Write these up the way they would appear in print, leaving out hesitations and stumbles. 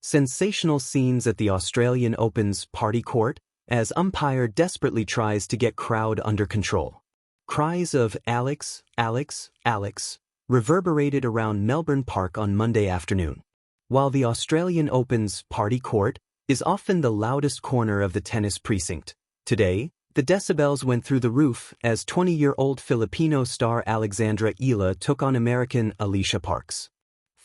Sensational scenes at the Australian Open's party court as umpire desperately tries to get crowd under control. Cries of "Alex, Alex, Alex" reverberated around Melbourne Park on Monday afternoon. While the Australian Open's party court is often the loudest corner of the tennis precinct, today, the decibels went through the roof as 20-year-old Filipino star Alexandra Ila took on American Alicia Parks.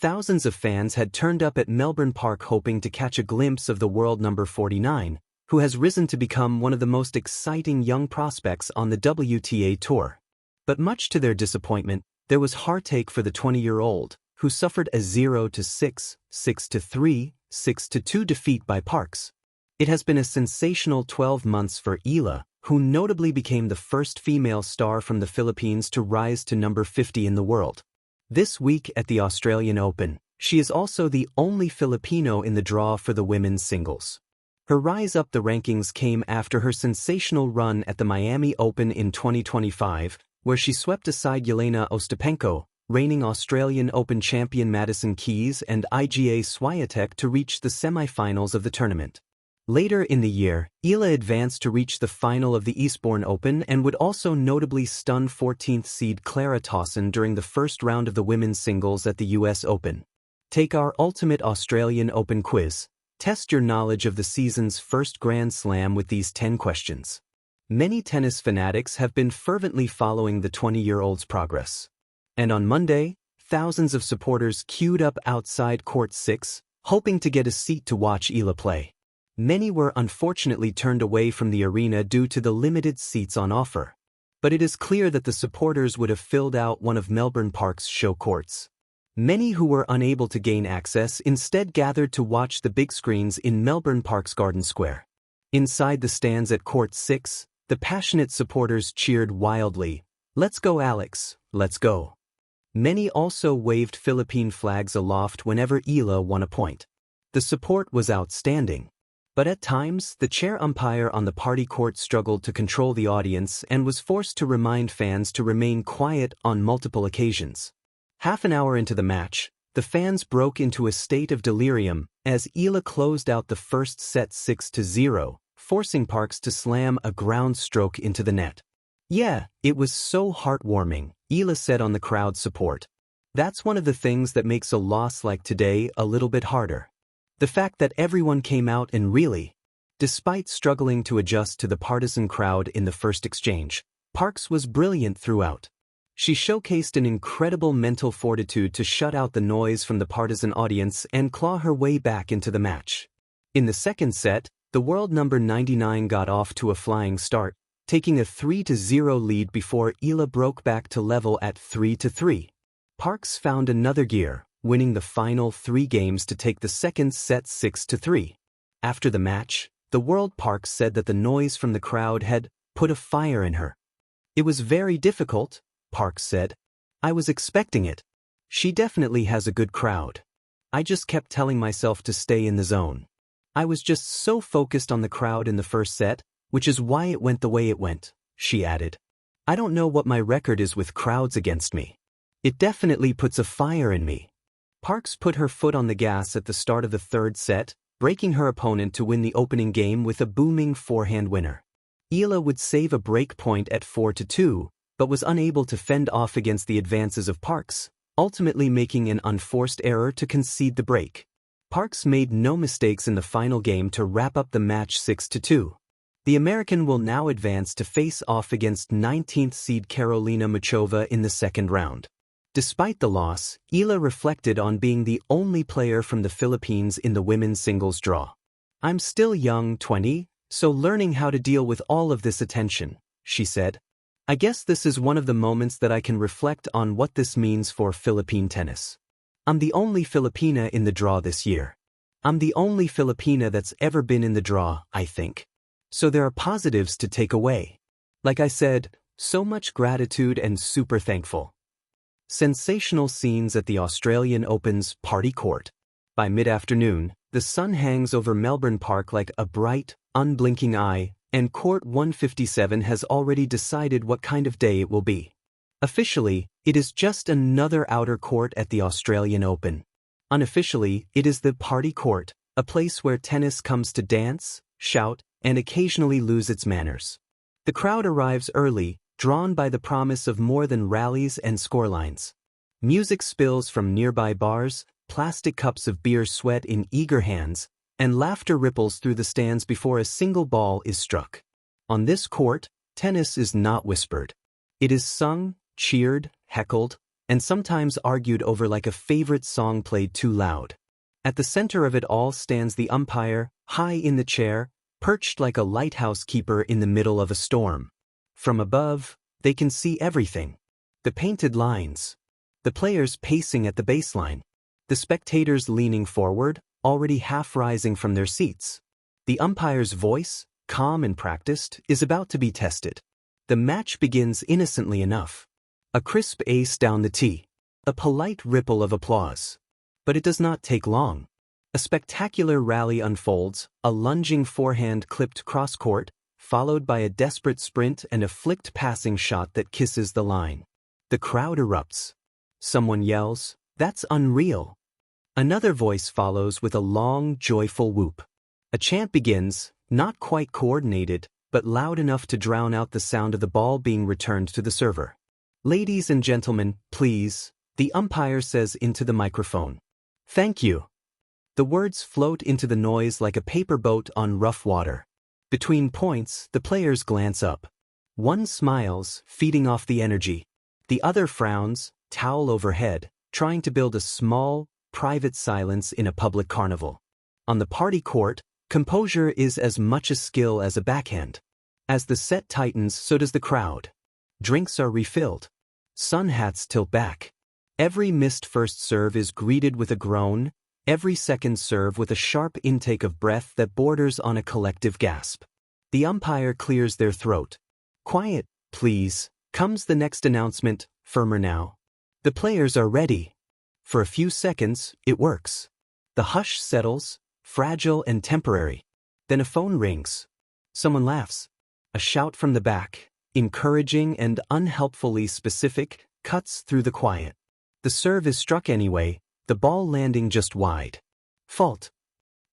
Thousands of fans had turned up at Melbourne Park hoping to catch a glimpse of the world number 49, who has risen to become one of the most exciting young prospects on the WTA Tour. But much to their disappointment, there was heartache for the 20-year-old, who suffered a 0-6, 6-3, 6-2 defeat by Parks. It has been a sensational 12 months for Ila, who notably became the first female star from the Philippines to rise to number 50 in the world. This week at the Australian Open, she is also the only Filipino in the draw for the women's singles. Her rise up the rankings came after her sensational run at the Miami Open in 2025, where she swept aside Yelena Ostapenko, reigning Australian Open champion Madison Keys and Iga Swiatek to reach the semi-finals of the tournament. Later in the year, Ila advanced to reach the final of the Eastbourne Open and would also notably stun 14th seed Clara Tauson during the first round of the women's singles at the US Open. Take our ultimate Australian Open quiz. Test your knowledge of the season's first Grand Slam with these 10 questions. Many tennis fanatics have been fervently following the 20-year-old's progress. And on Monday, thousands of supporters queued up outside Court 6, hoping to get a seat to watch Ila play. Many were unfortunately turned away from the arena due to the limited seats on offer. But it is clear that the supporters would have filled out one of Melbourne Park's show courts. Many who were unable to gain access instead gathered to watch the big screens in Melbourne Park's Garden Square. Inside the stands at Court 6, the passionate supporters cheered wildly, "Let's go Alex, let's go." Many also waved Philippine flags aloft whenever Ila won a point. The support was outstanding. But at times, the chair umpire on the party court struggled to control the audience and was forced to remind fans to remain quiet on multiple occasions. Half an hour into the match, the fans broke into a state of delirium as Ila closed out the first set 6-0, forcing Parks to slam a ground stroke into the net. "Yeah, it was so heartwarming," Ila said on the crowd's support. "That's one of the things that makes a loss like today a little bit harder. The fact that everyone came out and really." Despite struggling to adjust to the partisan crowd in the first exchange, Parks was brilliant throughout. She showcased an incredible mental fortitude to shut out the noise from the partisan audience and claw her way back into the match. In the second set, the world number 99 got off to a flying start, taking a 3-0 lead before Ila broke back to level at 3-3. Parks found another gear, winning the final 3 games to take the second set 6-3. After the match, the world Parks said that the noise from the crowd had put a fire in her. "It was very difficult," Parks said. "I was expecting it. She definitely has a good crowd. I just kept telling myself to stay in the zone. I was just so focused on the crowd in the first set, which is why it went the way it went," she added. "I don't know what my record is with crowds against me. It definitely puts a fire in me." Parks put her foot on the gas at the start of the third set, breaking her opponent to win the opening game with a booming forehand winner. Ila would save a break point at 4-2, but was unable to fend off against the advances of Parks, ultimately making an unforced error to concede the break. Parks made no mistakes in the final game to wrap up the match 6-2. The American will now advance to face off against 19th seed Karolina Muchova in the second round. Despite the loss, Ila reflected on being the only player from the Philippines in the women's singles draw. "I'm still young, 20, so learning how to deal with all of this attention," she said. "I guess this is one of the moments that I can reflect on what this means for Philippine tennis. I'm the only Filipina in the draw this year. I'm the only Filipina that's ever been in the draw, I think. So there are positives to take away. Like I said, so much gratitude and super thankful." Sensational scenes at the Australian Open's party court. By mid-afternoon, the sun hangs over Melbourne Park like a bright, unblinking eye, and Court 157 has already decided what kind of day it will be. Officially, it is just another outer court at the Australian Open. Unofficially, it is the party court, a place where tennis comes to dance, shout, and occasionally lose its manners. The crowd arrives early, drawn by the promise of more than rallies and scorelines. Music spills from nearby bars, plastic cups of beer sweat in eager hands, and laughter ripples through the stands before a single ball is struck. On this court, tennis is not whispered. It is sung, cheered, heckled, and sometimes argued over like a favorite song played too loud. At the center of it all stands the umpire, high in the chair, perched like a lighthouse keeper in the middle of a storm. From above, they can see everything. The painted lines. The players pacing at the baseline. The spectators leaning forward, already half rising from their seats. The umpire's voice, calm and practiced, is about to be tested. The match begins innocently enough. A crisp ace down the tee. A polite ripple of applause. But it does not take long. A spectacular rally unfolds, a lunging forehand clipped cross-court, followed by a desperate sprint and a flicked passing shot that kisses the line. The crowd erupts. Someone yells, "That's unreal." Another voice follows with a long, joyful whoop. A chant begins, not quite coordinated, but loud enough to drown out the sound of the ball being returned to the server. "Ladies and gentlemen, please," the umpire says into the microphone. "Thank you." The words float into the noise like a paper boat on rough water. Between points, the players glance up. One smiles, feeding off the energy. The other frowns, towel overhead, trying to build a small, private silence in a public carnival. On the party court, composure is as much a skill as a backhand. As the set tightens, so does the crowd. Drinks are refilled. Sun hats tilt back. Every missed first serve is greeted with a groan, every second serve with a sharp intake of breath that borders on a collective gasp. The umpire clears their throat. "Quiet, please," comes the next announcement, firmer now. The players are ready. For a few seconds, it works. The hush settles, fragile and temporary. Then a phone rings. Someone laughs. A shout from the back, encouraging and unhelpfully specific, cuts through the quiet. The serve is struck anyway, the ball landing just wide. Fault.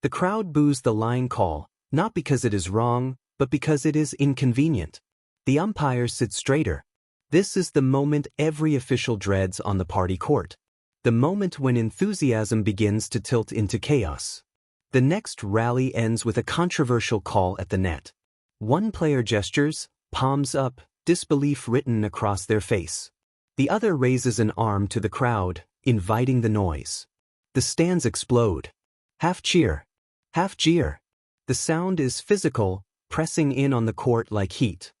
The crowd boos the line call, not because it is wrong, but because it is inconvenient. The umpire sits straighter. This is the moment every official dreads on the party court. The moment when enthusiasm begins to tilt into chaos. The next rally ends with a controversial call at the net. One player gestures, palms up, disbelief written across their face. The other raises an arm to the crowd, inviting the noise. The stands explode. Half cheer. Half jeer. The sound is physical, pressing in on the court like heat.